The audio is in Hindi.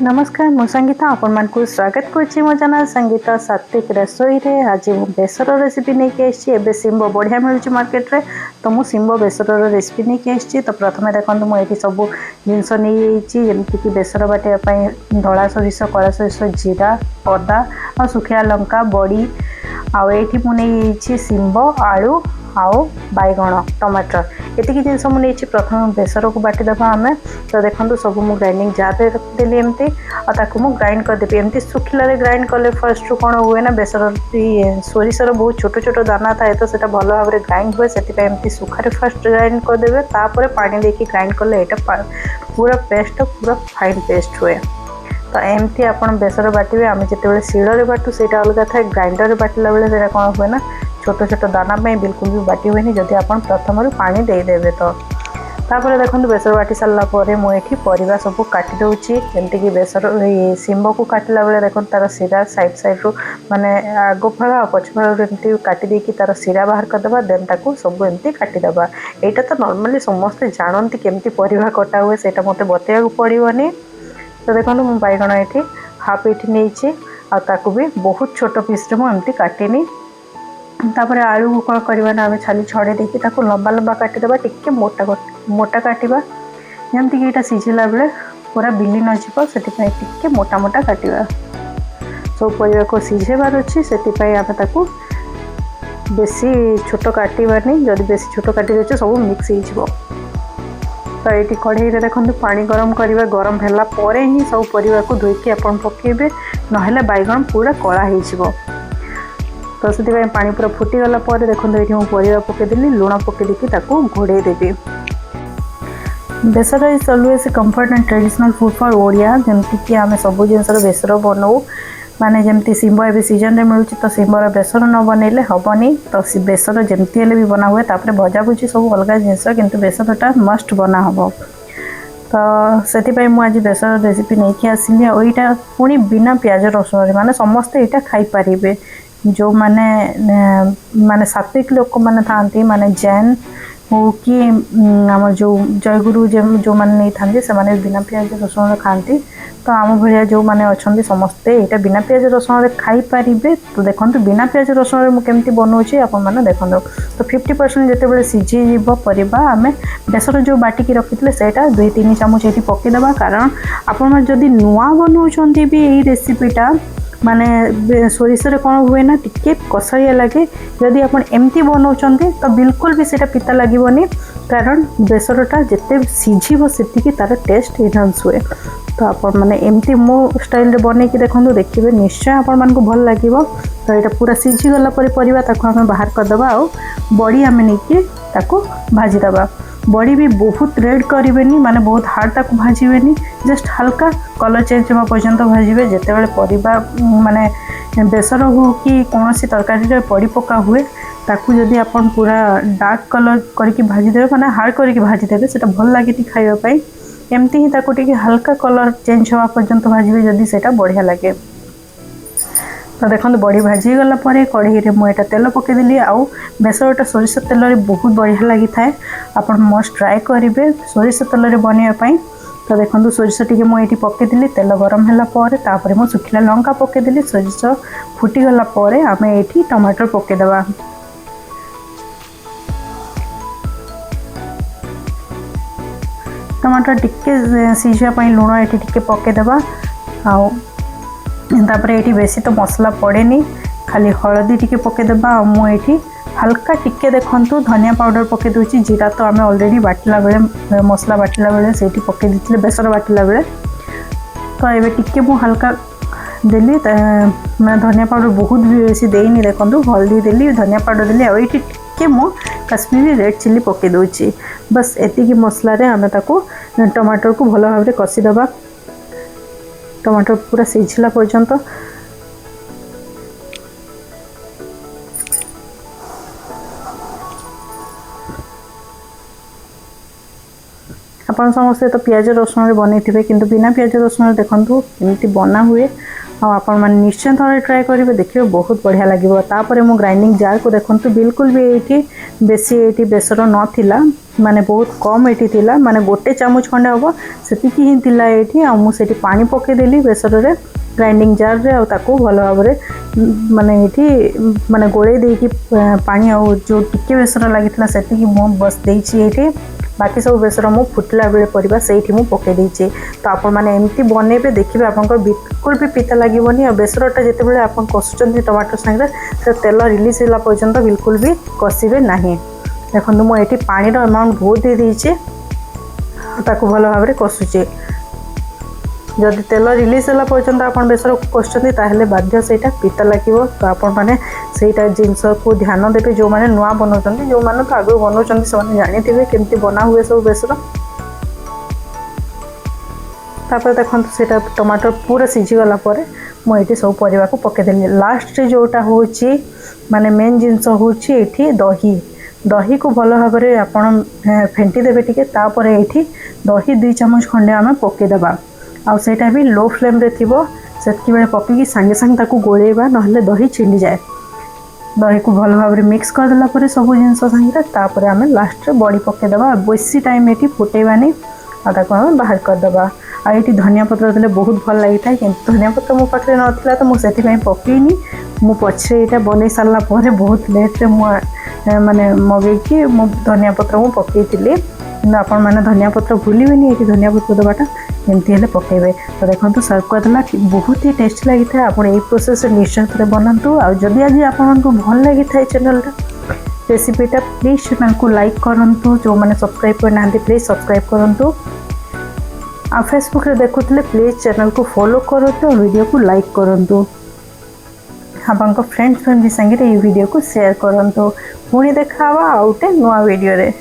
नमस्कार मु संगीता आपण को स्वागत करुच्ची मो चैनल संगीता सात्विक रसोई रे। आज मु बेसर रेसिपी नहीं के शिंब बढ़िया मिलूँ मार्केट रे। तो मु शिंब बेसर रेसिपी नहीं के तो प्रथम देखो मुझे सब जिनस नहीं जमीक बेसर बाटिया धला सोरिष कला सोरिष जीरा अदा आ सुखिया लंका बड़ी आठी मुझे शिंब आलू आउ बैगण टमाटर एतिक जिनस मुझे प्रथम बेसर को बाटिदेवा आम। तो देखो सब मु ग्राइंडिंग जार रखिदेली एमती आकु ग्राइंड करदेवी एमती सुखिले ग्राइंड कले फर्स्ट कौन हुए ना बेसर सोरिषर बहुत छोट छोट दाना थाए तो सेटा भल भाव में ग्राइंड हुए से सुखारे फर्स्ट ग्राइंड करदे तापर पानी देके ग्राइंड कले यहाँ पूरा पेस्ट पूरा फाइन पेस्ट हुए। तो एमती आप बेसर बाटे आम जिते शिଳରେ बाटू से अलग थाए ग्राइंडर बाटिला बेले कौन हुए ना छोट छोट दाना बिल्कुल भी बाटी हुए जदि आप प्रथम पानी देदेवे। तो तापर देखो बेसर बाटी सारापर मुझे परिवा सब काटी दूची जमीक बेसर शिंब को काटला बेले देखो तार शिरा साइड साइड रू माने आग फल आ पछ फल एमती काटी देकी तार शिरा बाहर करदे देन ताकू सब एमती काटिदेबा। यहाँ तो नॉर्मली समस्ते जानती केमती परिवा कटा हुए से मत बतैया पड़ोनी। तो देखो मु बैगण ये हाफ ये नहीं आकु भी बहुत छोट पीस मुझे काटिनी। तापर आलू को कौन करवा ना आम छाली छड़े देकी लंबा लंबा काटिदेबा टिके मोटा मोटा काटिबा जमीक यहाँ सीझला बेले पूरा बिली न जीव से मोटा मोटा काटिबा। सब परिवा को सीझेबार अच्छी से आम बेसी छोट काटबानी जदि बेसी छोट काटी दे सब मिक्स हो। तो ये कढ़ई देखो पानी गरम करवा गरम है ही सब परिवा को धोईकी आप पकेबे ना बैगन पूरा कला हो। तो से पानी पूरा फुटीगला देखो ये मुझे परिवा पकईदेली लुण पकईदी घोड़े देवी। Besara is always comfort and traditional food for Odia जमीक आम सब जिन बेसर बनाऊ माने जमती शिंब ए सीजन रे मिलूँ तो शिंबर बेसर न बनइले हेनी। तो बेसर जमती हेले भी बना हुए तापर भजा भुजी सब अलग जिनस किंतु बेसरटा मस्ट बना हम। तो से मुझे बेसर रेसिपी नहीं कि आसली यहाँ पुणी बिना प्याज रसुण माने समस्ते यहाँ खाईपारे जो माने सात्विक लोक मैंने था माने जैन हो कि आम जो जयगुरु जो मैंने नहीं था से माने बिना प्याज रसुण खाती। तो आम भाया जो मैंने अच्छा समस्ते यहाँ बिना प्याज रसुण खाईपारे। तो देखो बिना प्याज रसुण मुझे बनाऊँगी आपने देखो। तो 50% जिते सीझी परिवा आम बेसर जो बाटिकी रखी से 2-3 चामच ये पकईदेवा कारण आपण जदि नुआ बनाऊँ भी यही रेसिपीटा माने सोरिषरे कौन हुए ना टिके कसरिया लगे जदि आप एमती बनाऊँ तो बिल्कुल भी सेटा पिता लगेनि कारण बेसरटा जिते सीझिब से तार टेस्ट इनहांस हुए। तो आप मैंने एमती मो स्टाइल बन की देखो देखिए निश्चय आपण को भल लगे। तो यहाँ पूरा सीझीगला परिवा आम बाहर करदे आ बड़ी आम नहीं भाजीदे। बड़ी भी बहुत रेड करेनि माने बहुत हार्ड ताकू भाजबेनि जस्ट हल्का कलर चेंज होगा पर्यंत भाजबे। जिते परिवा माने बेसर हो कि कौन सी तरकारी पड़ी पका हुए ताकू जदि आप पूरा डार्क कलर करके भाजीदेवे माने हार्ड करके भाजीदेवे से भल लगे खावाई एमती ही ताकू टिके हल्का कलर चेंज होगा पर्यंत भाजबे जदि से बढ़िया लगे। तो देखो बड़ी भाजी गला कढ़ई में मुझे तेल पकईदेली आउ बेसरटा सोरिष तेल बहुत बढ़िया लगी थाए आप मस्ट ट्राए करेंगे सोरिष तेल बनवाई। तो देखो सोरिष टी मुझे पकईदेली तेल गरम है मुझे सुखिला लंका पकईदेली सोरिष फुटीगला आम ये टमाटर पकईदेवा। टमाटर टिके सीझापी लुण ये टिके पकईदेवा आउ तापर ये बेसी तो मसला पड़ेनी खाली हलदी टिके पकईदेवा। मुझे हल्का टिके देखु धनिया पाउडर पकई दूची जीरा तो आम ऑलरेडी बाटिला बेले मसला बाटिला बेले से पकई देते बेसर बाटिला बेले। तो ये टिके मु हल्का देली मैं धनिया पाउडर बहुत भी बेसी देनी देखो हल्दी देली धनिया पाउडर देली और ये टिके मु काश्मीरी रेड चिली पकई दूची बस एतिकी मसला रे आम टमाटर को भल भाव में कषिदेवा। टमाटर पूरा सीझला पर्यंत ଆପଣ ସମସ୍ତେ ତ ପିଆଜ ରସୁଣରେ ବନେଇଥିବେ କିନ୍ତୁ ବିନା ପିଆଜ ରସୁଣରେ ଦେଖନ୍ତୁ କେମିତି ବନା ହୁଏ ଆଉ ଆପଣମାନେ ନିଶ୍ଚୟ ଥରେ ଟ୍ରାଏ କରିବେ ଦେଖିବେ ବହୁତ ବଢ଼ିଆ ଲାଗିବ। ତାପରେ ମୁଁ ଗ୍ରାଇଣ୍ଡିଙ୍ଗ ଜାର୍କୁ ଦେଖନ୍ତୁ ବିଲକୁଲ ବି ଏଇଠି ବେଶୀ ଏଇଠି ବେସର ନଥିଲା ମାନେ ବହୁତ କମ୍ ଏଇଠି ଥିଲା ମାନେ 1 ଚାମଚ ଖଣ୍ଡେ ହେବ ସେତିକି ହିଁ ଥିଲା ଏଇଠି ଆଉ ମୁଁ ସେଠି ପାଣି ପକାଇଦେଲି ବେସରରେ ଗ୍ରାଇଣ୍ଡିଙ୍ଗ ଜାର୍ରେ ଆଉ ତାକୁ ଭଲ ଭାବରେ ମାନେ ଏଇଠି ମାନେ ଗୋଳେଇ ଦେଇକି ପାଣି ଆଉ ଯେଉଁ ଟିକେ ବେସର ଲାଗିଥିଲା ସେତିକି ମୁଁ ବସ ଦେଇଛି ଏଇଠି बाकी सब बेसर मु फुटला बेले परिबा सेठी मु पके देछि। तो आपण माने एमती बनेबे देखिबे आपनकर बिल्कुल भी पिता लागीबनी। आ बेसरटा जेते बेले आपण कसुचंती टमाटर संगे से तेल रिलीज होला पर्यंत बिल्कुल भी कसिबे नाही। देखंतु मु एठी पानी रो अमाउंट बहुत दे देछि ताकू भलो भाबरे कसुचे। जदि तेल रिलीज होला पर्यंत आपण बेसर कसुचंती ताहेले बाध्य सेटा पिता लागिबो। तो आपण माने सेटा जिंस को ध्यान देबे जो माने नुआ बनौचंती जो माने तो आगु बनौचंती से माने जानिथिबे केमती बना हुए सब बेसर। तापर देखंतु सेटा टमाटर पूरा सिझी गला परे मु एठी सब परिवा को पके देली। लास्ट रे जोटा होची माने मेन जिंस होची एठी दही। दही को भलो भाबरे आपण फेंटी देबे टिके। तापर एठी दही 2 चम्मच खंडे आमे पके देबा आ सेटा भी लो फ्लेम रे थिबो। सेतकी बेले पकेकी संगे संगे ताकू गोळेबा नहले दही छिंडी जाए। दही को भल भाव मिक्स कर देला परे सब जिनस संगे तापर आमे लास्ट रे बड़ी पके देबा। बेसी टाइम एठी फुटेबानी आ ताको आमे बाहर कर देबा। आ एठी धनिया पत्र देले बहुत भल लागि थाय किंतु धनिया पत्र मो पाखरे नथिला तो मो सेति पई पकेनी। मो पछे एटा बनै सारला परे बहुत लेट रे मो माने मगे कि मो धनिया पत्र मो पकेइतिले। आपण माने धनिया पत्र भूलिबेनी एठी धनिया पत्र देबाटा एमती हेले पकेबे। तो देखंतु सर्व करदेला बहुत ही टेस्टी लागि थाय। आपण ए प्रोसेस निश्चय रे बनांतु। आ जदि आज आपनको भल लागि थाय चैनल रेसिपीटा प्लीज चैनल को लाइक करंतु। जो माने सब्सक्राइब करना प्लीज सब्सक्राइब करंतु। आ फेसबुक रे देखुतले प्लीज चैनल को फॉलो करंतु और वीडियो को लाइक करंतु। आपन फ्रेंड्स फैमिली संगे ये वीडियो को शेयर करंतु। पुणी देखा आउटे नुआ वीडियो रे।